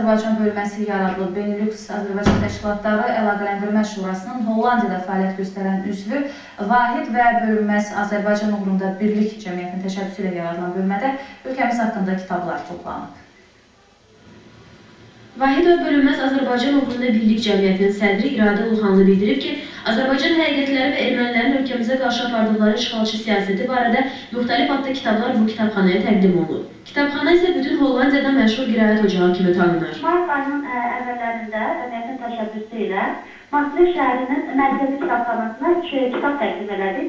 Azərbaycan bölməsi yaradılıb. Benelux Azərbaycan Təşkilatları Əlaqələndirmə Şurasının Hollandiyada fəaliyyət göstərən üzvü Vahid və Bölünməz Azərbaycan uğrunda Birlik Cəmiyyətinin təşəbbüsü ilə yaradılan bölmədə ölkəmiz haqqında kitablar toplanıb. Vahid və Bölünməz Azərbaycan uğrunda Birlik Cəmiyyətinin sədri İradə Uluxanlı bildirib ki, Azərbaycan həqiqətləri və ermənilərin ölkəmizə qarşı apardıqları işğalçı siyasəti barədə müxtəlif adda kitablar bu kitabxanaya təqdim olunur. Kitabxana isə bütün Hollandiyada məşhur qiraət ocağı kimi tanınır. Mart ayının əvvəllərində cəmiyyətin təşəbbüsü ilə Martli şəhərinin mərkəzi kitabxanasına kitab təqdim elədi.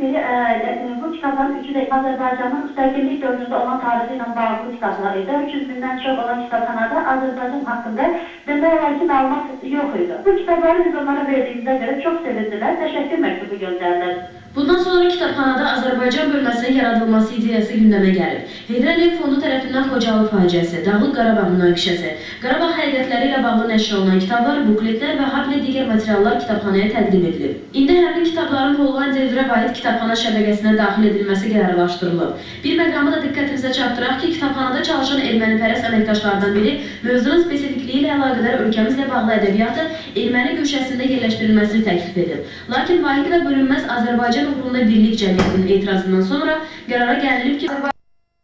Bu kitabların üçü də Azərbaycanın müstəqillik dövründə olan tarixi ilə bağlı kitablar idi. 300 bindən çox olan kitabxanada Azərbaycan haqqında demək olar ki, məlumat yox idi. Bu kitabları biz onlara verdiyimizə görə çox sevindilər, təşəkkür məktubu göndərdilər. Bundan sonra kitabxanada Azərbaycan bölməsinin yaradılması ideyası gündəmə gəlib. Heydər Əliyev Fondu tərəfindən Xocalı faciəsi, Dağlıq Qarabağ münaqişəsi, Qarabağ həqiqətləri ilə bağlı nəşr olunan kitablar, bukletlər və habelə digər materiallar kitabxanaya təqdim edilib. İndi həmin kitabların Hollandiya üzrə Vahid kitabxana şəbəkəsinə daxil edilməsi qərarlaşdırılıb. Bir məqamı da diqqətimizə çatdıraq ki, kitabxanada çalışan ermənipərəst əməkdaşlardan biri mövzunun spesifikliyi ilə əlaqədar ölkəmizlə bağlı ədəbiyyatı erməni köşəsində yerləşdirilməsini təklif edib. Lakin Vahid və Bölünməz Azərbaycan uğrunda Birlik Cəmiyyətinin etirazından sonra qərara gəlilib ki,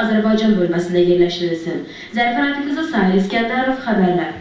Azərbaycan bölməsində yerləşdirilsin. Zərifə Rafiqızı, Sahil İskəndərov, xəbərlər.